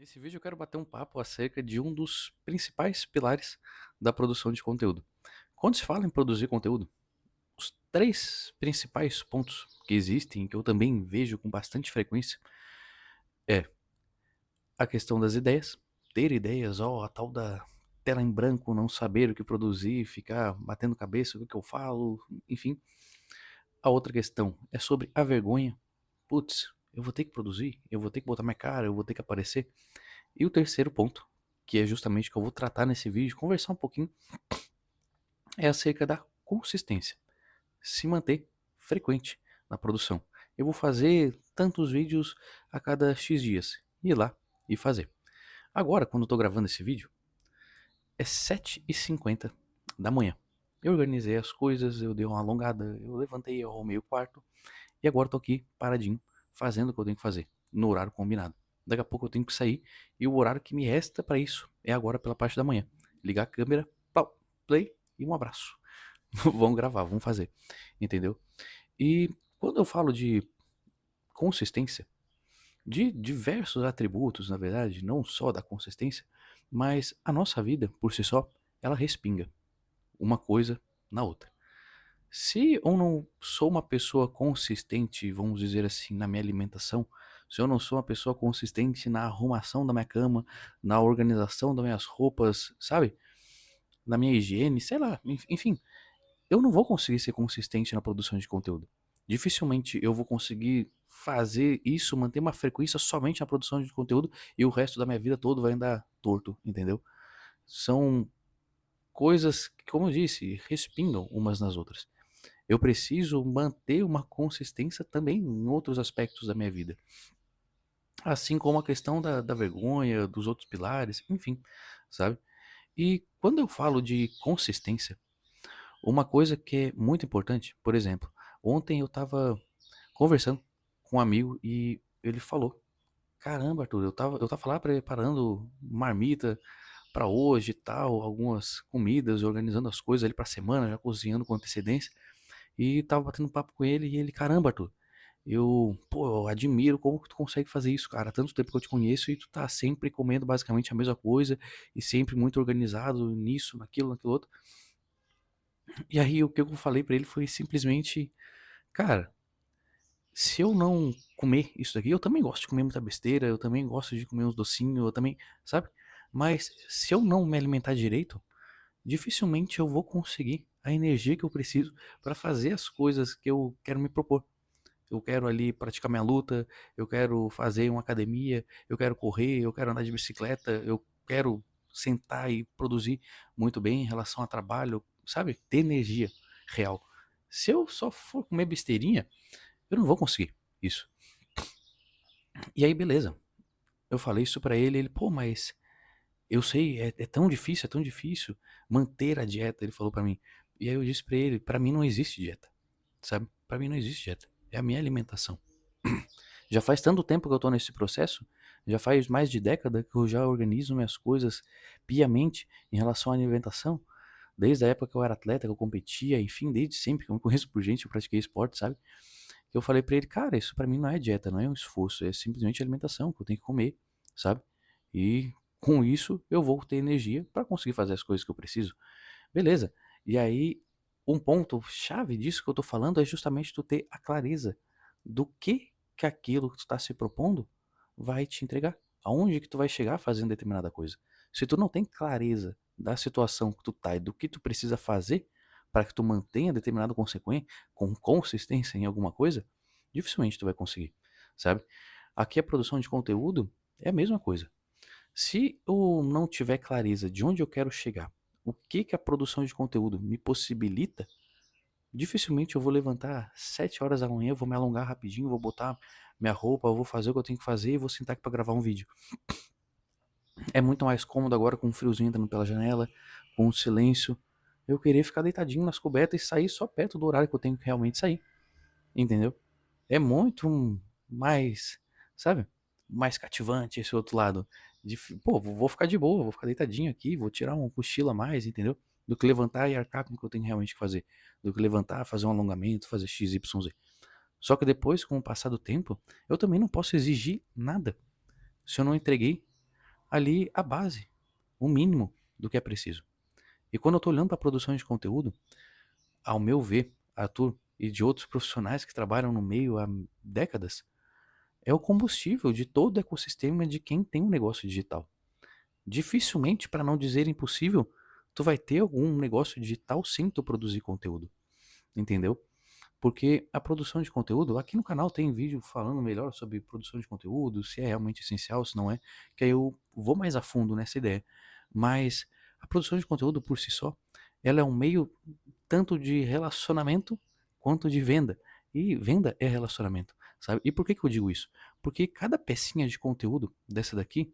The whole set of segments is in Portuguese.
Nesse vídeo eu quero bater um papo acerca de um dos principais pilares da produção de conteúdo. Quando se fala em produzir conteúdo, os três principais pontos que existem, que eu também vejo com bastante frequência, é a questão das ideias, ter ideias, a tal da tela em branco, não saber o que produzir, ficar batendo cabeça, o que eu falo, enfim. A outra questão é sobre a vergonha. Putz, eu vou ter que produzir, eu vou ter que botar minha cara, eu vou ter que aparecer. E o terceiro ponto, que é justamente o que eu vou tratar nesse vídeo, conversar um pouquinho, é acerca da consistência. Se manter frequente na produção. Eu vou fazer tantos vídeos a cada X dias. Ir lá e fazer. Agora, quando eu tô gravando esse vídeo, é 7h50 da manhã. Eu organizei as coisas, eu dei uma alongada, eu levantei, eu arrumei o quarto. E agora eu tô aqui paradinho, fazendo o que eu tenho que fazer, no horário combinado. Daqui a pouco eu tenho que sair e o horário que me resta para isso é agora pela parte da manhã. Ligar a câmera, pau, play e um abraço. Vamos gravar, vamos fazer, entendeu? E quando eu falo de consistência, de diversos atributos, na verdade, não só da consistência, mas a nossa vida, por si só, ela respinga uma coisa na outra. Se eu não sou uma pessoa consistente, vamos dizer assim, na minha alimentação, se eu não sou uma pessoa consistente na arrumação da minha cama, na organização das minhas roupas, sabe? Na minha higiene, sei lá, enfim, eu não vou conseguir ser consistente na produção de conteúdo. Dificilmente eu vou conseguir fazer isso, manter uma frequência somente na produção de conteúdo e o resto da minha vida todo vai andar torto, entendeu? São coisas que, como eu disse, respingam umas nas outras. Eu preciso manter uma consistência também em outros aspectos da minha vida. Assim como a questão da vergonha, dos outros pilares, enfim, sabe? E quando eu falo de consistência, uma coisa que é muito importante, por exemplo, ontem eu tava conversando com um amigo e ele falou: Caramba, Arthur, eu tava lá preparando marmita pra hoje e tal, algumas comidas, organizando as coisas ali pra semana, já cozinhando com antecedência. E tava batendo papo com ele e ele, caramba, Arthur, eu admiro como que tu consegue fazer isso, cara. Há tanto tempo que eu te conheço e tu tá sempre comendo basicamente a mesma coisa e sempre muito organizado nisso, naquilo outro. E aí o que eu falei pra ele foi simplesmente, cara, se eu não comer isso daqui, eu também gosto de comer muita besteira, eu também gosto de comer uns docinhos, eu também, sabe? Mas se eu não me alimentar direito, dificilmente eu vou conseguir a energia que eu preciso pra fazer as coisas que eu quero me propor. Eu quero ali praticar minha luta, eu quero fazer uma academia, eu quero correr, eu quero andar de bicicleta, eu quero sentar e produzir muito bem em relação a trabalho, sabe? Ter energia real. Se eu só for comer besteirinha, eu não vou conseguir isso. E aí, beleza. Eu falei isso pra ele, ele, pô, mas eu sei, é tão difícil manter a dieta, ele falou pra mim. E aí eu disse pra ele, pra mim não existe dieta, sabe? Pra mim não existe dieta. É a minha alimentação. Já faz tanto tempo que eu tô nesse processo, já faz mais de década que eu já organizo minhas coisas piamente em relação à alimentação. Desde a época que eu era atleta, que eu competia, enfim, desde sempre que eu me conheço por gente, eu pratiquei esporte, sabe? Eu falei pra ele, cara, isso pra mim não é dieta, não é um esforço, é simplesmente alimentação que eu tenho que comer, sabe? E com isso eu vou ter energia pra conseguir fazer as coisas que eu preciso. Beleza. E aí, um ponto chave disso que eu tô falando é justamente tu ter a clareza do que aquilo que tu tá se propondo vai te entregar. Aonde que tu vai chegar fazendo determinada coisa. Se tu não tem clareza da situação que tu tá e do que tu precisa fazer para que tu mantenha determinada consequência, com consistência em alguma coisa, dificilmente tu vai conseguir, sabe? Aqui a produção de conteúdo é a mesma coisa. Se eu não tiver clareza de onde eu quero chegar, o que a produção de conteúdo me possibilita, dificilmente eu vou levantar 7 horas da manhã, vou me alongar rapidinho, vou botar minha roupa, eu vou fazer o que eu tenho que fazer e vou sentar aqui pra gravar um vídeo. É muito mais cômodo agora com o friozinho entrando pela janela, com o silêncio. Eu querer ficar deitadinho nas cobertas e sair só perto do horário que eu tenho que realmente sair, entendeu? É muito mais, sabe? Mais cativante esse outro lado. Pô, vou ficar de boa, vou ficar deitadinho aqui, vou tirar um cochilo a mais, entendeu? Do que levantar e arcar com o que eu tenho realmente que fazer. Do que levantar, fazer um alongamento, fazer X, Y, Z. Só que depois, com o passar do tempo, eu também não posso exigir nada se eu não entreguei. ali a base, o mínimo do que é preciso. E quando eu tô olhando para a produção de conteúdo, ao meu ver, Arthur, e de outros profissionais que trabalham no meio há décadas, é o combustível de todo o ecossistema de quem tem um negócio digital. Dificilmente, para não dizer impossível, tu vai ter algum negócio digital sem tu produzir conteúdo, entendeu? Porque a produção de conteúdo, aqui no canal tem vídeo falando melhor sobre produção de conteúdo, se é realmente essencial, se não é, que aí eu vou mais a fundo nessa ideia. Mas a produção de conteúdo por si só, ela é um meio tanto de relacionamento quanto de venda. E venda é relacionamento, sabe? E por que que eu digo isso? Porque cada pecinha de conteúdo dessa daqui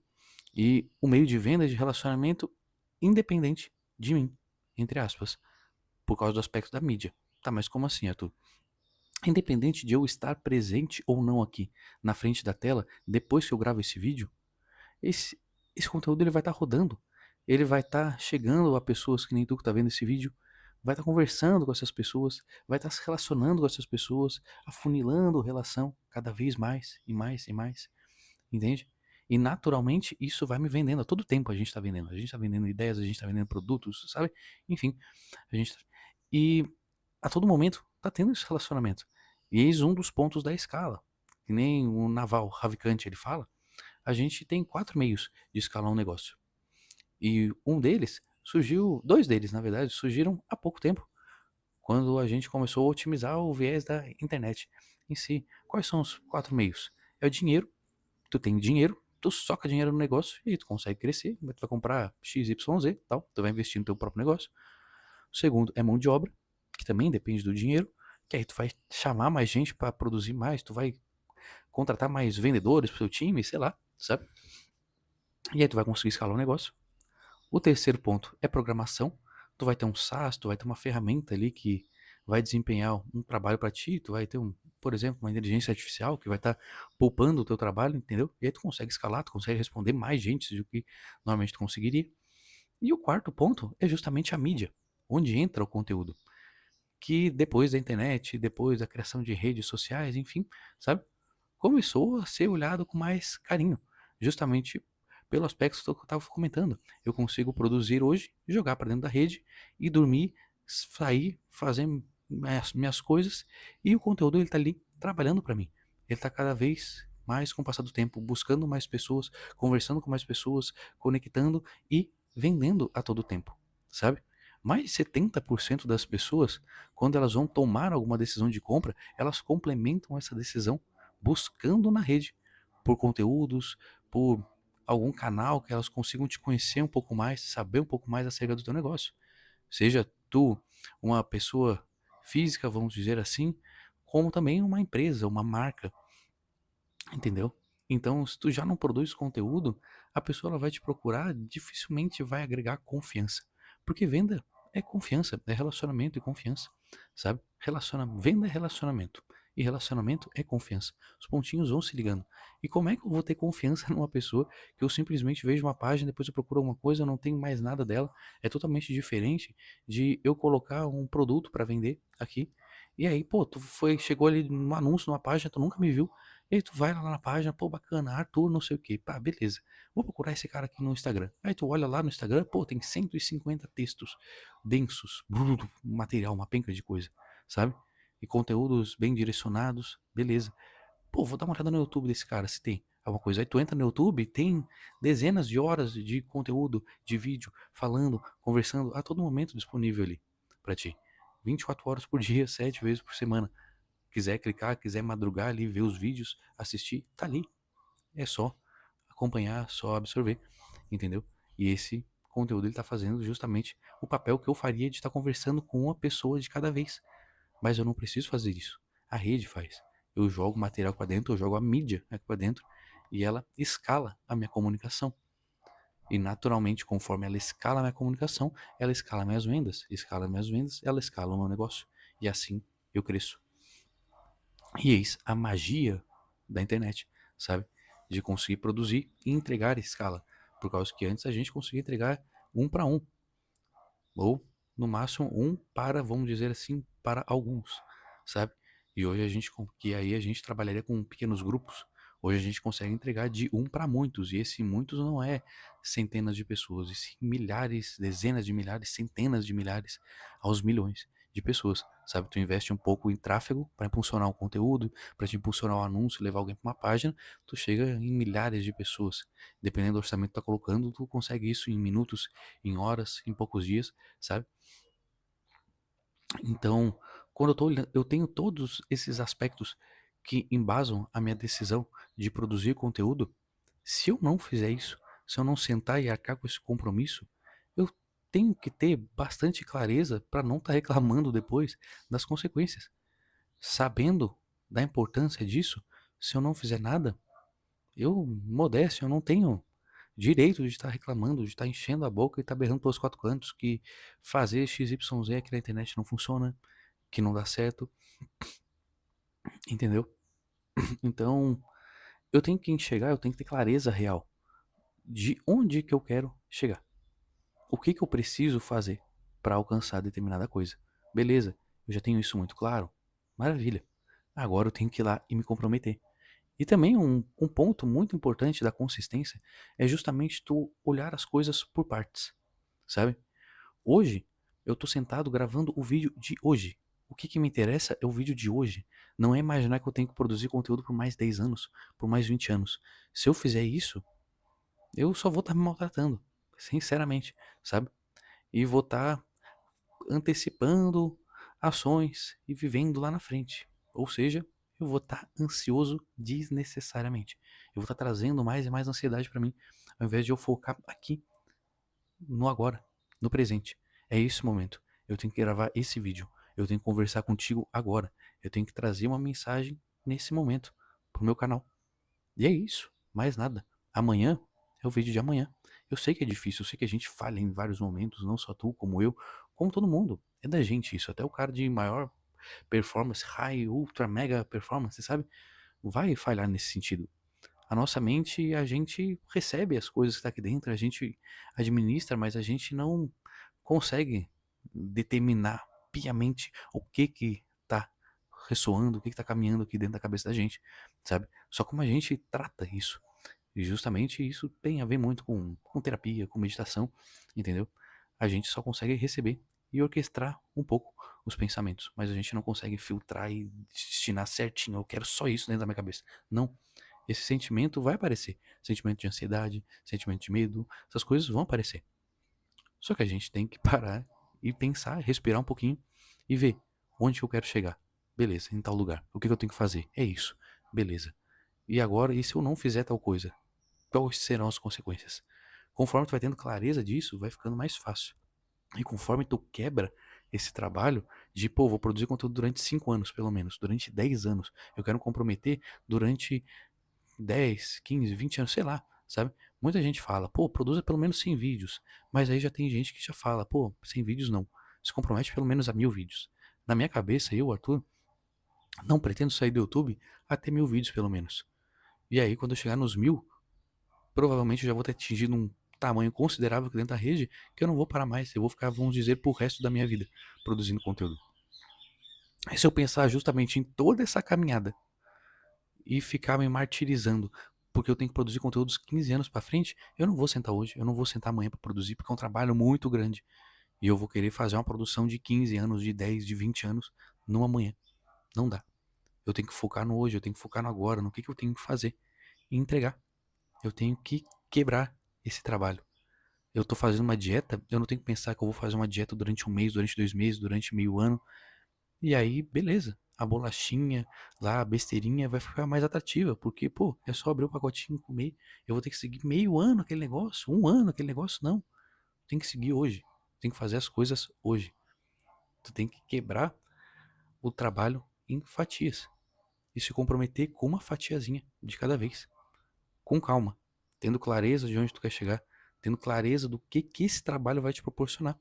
e o meio de venda de relacionamento independente de mim, entre aspas, por causa do aspecto da mídia. Tá, mas como assim, Arthur? Independente de eu estar presente ou não aqui na frente da tela, depois que eu gravo esse vídeo, esse, esse conteúdo ele vai estar rodando. Ele vai estar chegando a pessoas que nem tu que tá vendo esse vídeo, vai estar conversando com essas pessoas, vai estar se relacionando com essas pessoas, afunilando a relação cada vez mais e mais e mais, entende? E naturalmente isso vai me vendendo. A todo tempo a gente tá vendendo. A gente tá vendendo ideias, a gente tá vendendo produtos, sabe? Enfim, a gente. E a todo momento tá tendo esse relacionamento. E eis um dos pontos da escala. Que nem o Naval Ravikant ele fala, a gente tem 4 meios de escalar um negócio. E um deles surgiu, dois deles na verdade, surgiram há pouco tempo, quando a gente começou a otimizar o viés da internet em si. Quais são os 4 meios? É o dinheiro, tu tem dinheiro, tu soca dinheiro no negócio e aí tu consegue crescer, tu vai comprar X, Y, Z, tal, tu vai investir no teu próprio negócio. O segundo é mão de obra, que também depende do dinheiro, que aí tu vai chamar mais gente para produzir mais, tu vai contratar mais vendedores pro seu time, sei lá, sabe? E aí tu vai conseguir escalar o negócio. O terceiro ponto é programação. Tu vai ter um SaaS, tu vai ter uma ferramenta ali que vai desempenhar um trabalho para ti, tu vai ter por exemplo, uma inteligência artificial que vai estar poupando o teu trabalho, entendeu? E aí tu consegue escalar, tu consegue responder mais gente do que normalmente tu conseguiria. E o quarto ponto é justamente a mídia, onde entra o conteúdo, que depois da internet, depois da criação de redes sociais, enfim, sabe? Começou a ser olhado com mais carinho, justamente pelo aspecto que eu estava comentando. Eu consigo produzir hoje, jogar para dentro da rede e dormir, sair, fazer minhas coisas e o conteúdo ele está ali trabalhando para mim. Ele está cada vez mais com o passar do tempo, buscando mais pessoas, conversando com mais pessoas, conectando e vendendo a todo tempo, sabe? Mais de 70% das pessoas, quando elas vão tomar alguma decisão de compra, elas complementam essa decisão buscando na rede por conteúdos, por algum canal que elas consigam te conhecer um pouco mais, saber um pouco mais acerca do teu negócio. Seja tu uma pessoa física, vamos dizer assim, como também uma empresa, uma marca, entendeu? Então, se tu já não produz conteúdo, a pessoa ela vai te procurar, dificilmente vai agregar confiança. Porque venda é confiança, é relacionamento e confiança, sabe? Venda é relacionamento. E relacionamento é confiança. Os pontinhos vão se ligando. E como é que eu vou ter confiança numa pessoa que eu simplesmente vejo uma página, depois eu procuro alguma coisa, eu não tenho mais nada dela? É totalmente diferente de eu colocar um produto para vender aqui. E aí, pô, chegou ali no anúncio, numa página, tu nunca me viu. E aí tu vai lá na página, pô, bacana, Arthur, não sei o que, pá, beleza. Vou procurar esse cara aqui no Instagram. Aí tu olha lá no Instagram, pô, tem 150 textos densos, material, uma penca de coisa, sabe? E conteúdos bem direcionados, beleza. Pô, vou dar uma olhada no YouTube desse cara, se tem alguma coisa. Aí tu entra no YouTube, tem dezenas de horas de conteúdo, de vídeo, falando, conversando, a todo momento disponível ali pra ti. 24 horas por dia, 7 vezes por semana. Quiser clicar, quiser madrugar ali, ver os vídeos, assistir, tá ali. É só acompanhar, só absorver, entendeu? E esse conteúdo ele tá fazendo justamente o papel que eu faria de estar conversando com uma pessoa de cada vez. Mas eu não preciso fazer isso. A rede faz. Eu jogo material para dentro, eu jogo a mídia aqui para dentro e ela escala a minha comunicação. E naturalmente, conforme ela escala a minha comunicação, ela escala minhas vendas. Escala minhas vendas, ela escala o meu negócio. E assim eu cresço. E eis a magia da internet, sabe? De conseguir produzir e entregar em escala. Por causa que antes a gente conseguia entregar um para um. Ou, no máximo, um para, vamos dizer assim, para alguns, sabe? E hoje que aí a gente trabalharia com pequenos grupos, Hoje a gente consegue entregar de um para muitos, e esse muitos não é centenas de pessoas, e sim milhares, dezenas de milhares, centenas de milhares, aos milhões de pessoas, sabe? Tu investe um pouco em tráfego para impulsionar um conteúdo, para te impulsionar um anúncio, levar alguém para uma página, tu chega em milhares de pessoas. Dependendo do orçamento que tu tá colocando, tu consegue isso em minutos, em horas, em poucos dias, sabe? Então, quando eu tô olhando, eu tenho todos esses aspectos que embasam a minha decisão de produzir conteúdo. Se eu não fizer isso, se eu não sentar e arcar com esse compromisso, eu tenho que ter bastante clareza para não estar reclamando depois das consequências. Sabendo da importância disso, se eu não fizer nada, modéstia, eu não tenho direito de estar reclamando, de estar enchendo a boca e estar berrando pelos quatro cantos que fazer XYZ aqui na internet não funciona, que não dá certo, entendeu? Então, eu tenho que enxergar, eu tenho que ter clareza real de onde que eu quero chegar. O que que eu preciso fazer para alcançar determinada coisa. Beleza, eu já tenho isso muito claro. Maravilha. Agora eu tenho que ir lá e me comprometer. E também um ponto muito importante da consistência é justamente tu olhar as coisas por partes, sabe? Hoje, eu tô sentado gravando o vídeo de hoje. O que que me interessa é o vídeo de hoje. Não é imaginar que eu tenho que produzir conteúdo por mais 10 anos, por mais 20 anos. Se eu fizer isso, eu só vou estar me maltratando, sinceramente, sabe? E vou estar antecipando ações e vivendo lá na frente. Ou seja, eu vou estar ansioso desnecessariamente. Eu vou estar trazendo mais e mais ansiedade para mim, ao invés de eu focar aqui no agora, no presente. É esse o momento. Eu tenho que gravar esse vídeo. Eu tenho que conversar contigo agora. Eu tenho que trazer uma mensagem nesse momento pro meu canal. E é isso, mais nada. Amanhã é o vídeo de amanhã. Eu sei que é difícil, eu sei que a gente falha em vários momentos, não só tu, como eu, como todo mundo. É da gente isso. Até o cara de maior performance, high, ultra, mega performance, sabe? Vai falhar nesse sentido. A nossa mente, a gente recebe as coisas que está aqui dentro, a gente administra, mas a gente não consegue determinar piamente o que tá ressoando, o que tá caminhando aqui dentro da cabeça da gente, sabe? Só como a gente trata isso. E justamente isso tem a ver muito com terapia, com meditação, entendeu? A gente só consegue receber e orquestrar um pouco os pensamentos, mas a gente não consegue filtrar e destinar certinho. Eu quero só isso dentro da minha cabeça. Não. Esse sentimento vai aparecer. Sentimento de ansiedade, sentimento de medo, essas coisas vão aparecer. Só que a gente tem que parar e pensar, respirar um pouquinho e ver onde que eu quero chegar. Beleza, em tal lugar. O que que eu tenho que fazer? É isso. Beleza. E agora, e se eu não fizer tal coisa? Quais serão as consequências? Conforme tu vai tendo clareza disso, vai ficando mais fácil. E conforme tu quebra esse trabalho de, pô, vou produzir conteúdo durante 5 anos, pelo menos, durante 10 anos. Eu quero me comprometer durante 10, 15, 20 anos, sei lá, sabe? Muita gente fala, pô, produza pelo menos 100 vídeos. Mas aí já tem gente que já fala, pô, 100 vídeos não. Se compromete pelo menos a 1000 vídeos. Na minha cabeça, eu, Arthur, não pretendo sair do YouTube até 1000 vídeos pelo menos. E aí, quando eu chegar nos 1000, provavelmente eu já vou ter atingido um tamanho considerável aqui dentro da rede que eu não vou parar mais. Eu vou ficar, vamos dizer, pro resto da minha vida produzindo conteúdo. E se eu pensar justamente em toda essa caminhada e ficar me martirizando porque eu tenho que produzir conteúdos 15 anos pra frente, eu não vou sentar hoje, eu não vou sentar amanhã pra produzir, porque é um trabalho muito grande. E eu vou querer fazer uma produção de 15 anos, de 10, de 20 anos, no amanhã. Não dá. Eu tenho que focar no hoje, eu tenho que focar no agora, no que eu tenho que fazer e entregar. Eu tenho que quebrar esse trabalho. Eu tô fazendo uma dieta, eu não tenho que pensar que eu vou fazer uma dieta durante um mês, durante 2 meses, durante meio ano. E aí, beleza. A bolachinha lá, a besteirinha vai ficar mais atrativa, porque, pô, é só abrir o pacotinho e comer. Eu vou ter que seguir meio ano aquele negócio, um ano aquele negócio, não. Tem que seguir hoje. Tem que fazer as coisas hoje. Tu tem que quebrar o trabalho em fatias e se comprometer com uma fatiazinha de cada vez, com calma, tendo clareza de onde tu quer chegar, tendo clareza do que esse trabalho vai te proporcionar.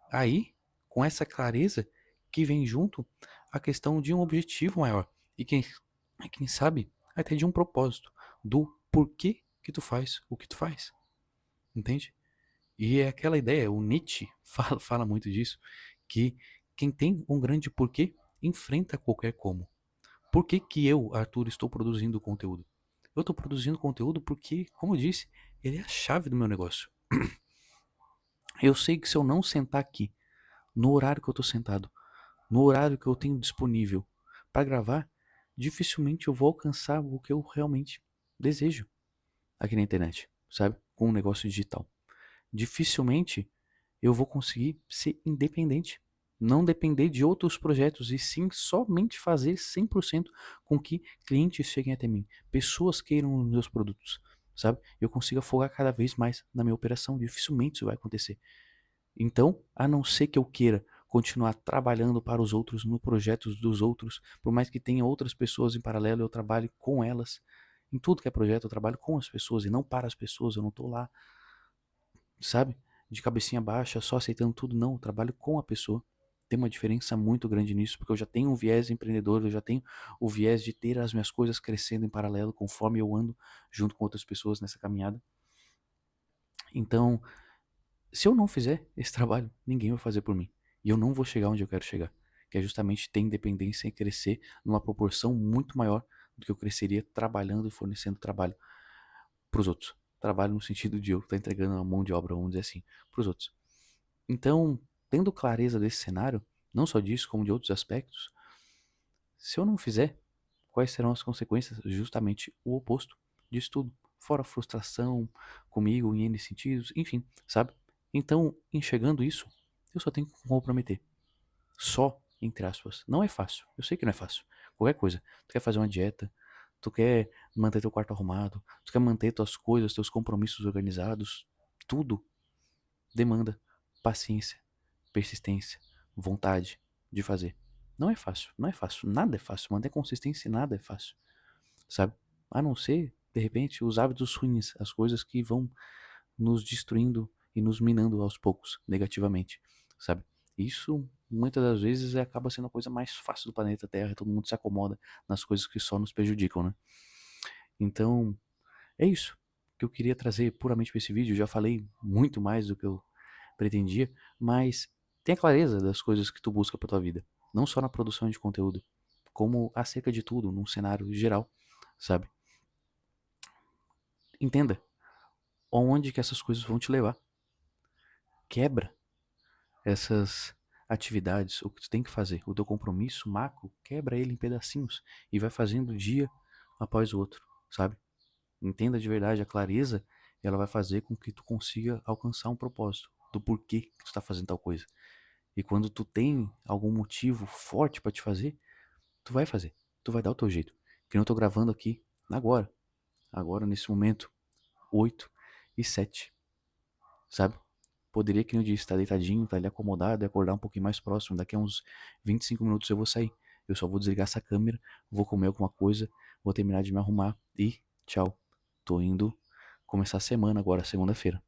Aí, com essa clareza que vem junto a questão de um objetivo maior e quem sabe até de um propósito do porquê que tu faz o que tu faz, entende? E é aquela ideia, o Nietzsche fala muito disso, que quem tem um grande porquê enfrenta qualquer como. Por que que eu, Arthur, estou produzindo conteúdo? Eu tô produzindo conteúdo porque, como eu disse, ele é a chave do meu negócio. Eu sei que se eu não sentar aqui, no horário que eu tô sentado, no horário que eu tenho disponível para gravar, dificilmente eu vou alcançar o que eu realmente desejo aqui na internet, sabe? Com um negócio digital. Dificilmente eu vou conseguir ser independente. Não depender de outros projetos e sim somente fazer 100% com que clientes cheguem até mim, pessoas queiram os meus produtos, sabe? Eu consiga focar cada vez mais na minha operação. Dificilmente isso vai acontecer. Então, a não ser que eu queira continuar trabalhando para os outros, no projetos dos outros, por mais que tenha outras pessoas em paralelo, eu trabalhe com elas. Em tudo que é projeto, eu trabalho com as pessoas e não para as pessoas. Eu não tô lá, sabe, de cabecinha baixa, só aceitando tudo. Não, eu trabalho com a pessoa. Tem uma diferença muito grande nisso, porque eu já tenho um viés empreendedor, eu já tenho o viés de ter as minhas coisas crescendo em paralelo conforme eu ando junto com outras pessoas nessa caminhada. Então, se eu não fizer esse trabalho, ninguém vai fazer por mim. E eu não vou chegar onde eu quero chegar, que é justamente ter independência e crescer numa proporção muito maior do que eu cresceria trabalhando e fornecendo trabalho para os outros. Trabalho no sentido de eu estar entregando a mão de obra, vamos dizer assim, para os outros. Então, tendo clareza desse cenário, não só disso, como de outros aspectos, se eu não fizer, quais serão as consequências? Justamente o oposto disso tudo. Fora a frustração comigo em N sentidos, enfim, sabe? Então, enxergando isso, eu só tenho que me comprometer. Só, entre aspas. Não é fácil. Eu sei que não é fácil. Qualquer coisa. Tu quer fazer uma dieta, tu quer manter teu quarto arrumado, tu quer manter tuas coisas, teus compromissos organizados, tudo demanda paciência, persistência, vontade de fazer. Não é fácil, não é fácil, nada é fácil. Manter consistência em nada é fácil, sabe? A não ser, de repente, os hábitos ruins, as coisas que vão nos destruindo e nos minando aos poucos, negativamente, sabe? Isso, muitas das vezes, acaba sendo a coisa mais fácil do planeta Terra e todo mundo se acomoda nas coisas que só nos prejudicam, né? Então, é isso que eu queria trazer puramente para esse vídeo. Eu já falei muito mais do que eu pretendia, mas tenha clareza das coisas que tu busca para tua vida, não só na produção de conteúdo, como acerca de tudo, num cenário geral, sabe? Entenda onde que essas coisas vão te levar. Quebra essas atividades, o que tu tem que fazer, o teu compromisso macro, quebra ele em pedacinhos e vai fazendo dia após o outro, sabe? Entenda de verdade, a clareza, ela vai fazer com que tu consiga alcançar um propósito do porquê que tu tá fazendo tal coisa. E quando tu tem algum motivo forte pra te fazer, tu vai fazer. Tu vai dar o teu jeito. Que nem eu tô gravando aqui agora. Agora, nesse momento, 8h07, sabe? Poderia, que nem eu disse, estar deitadinho, estar ali acomodado e acordar um pouquinho mais próximo. Daqui a uns 25 minutos eu vou sair. Eu só vou desligar essa câmera, vou comer alguma coisa, vou terminar de me arrumar e tchau. Tô indo começar a semana agora, segunda-feira.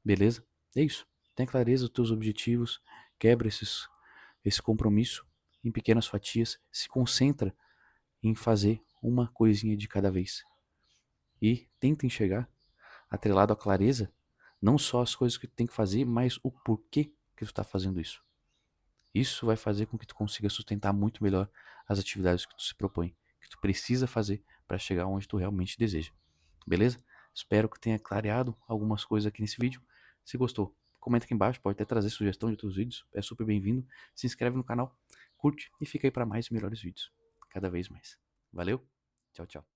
Beleza? É isso. Tenha clareza dos teus objetivos, quebra esse compromisso em pequenas fatias, se concentra em fazer uma coisinha de cada vez. E tenta enxergar, atrelado à clareza, não só as coisas que tu tem que fazer, mas o porquê que tu está fazendo isso. Isso vai fazer com que tu consiga sustentar muito melhor as atividades que tu se propõe, que tu precisa fazer para chegar onde tu realmente deseja. Beleza? Espero que tenha clareado algumas coisas aqui nesse vídeo. Se gostou, comenta aqui embaixo, pode até trazer sugestão de outros vídeos, é super bem-vindo. Se inscreve no canal, curte e fica aí para mais e melhores vídeos, cada vez mais. Valeu, tchau, tchau.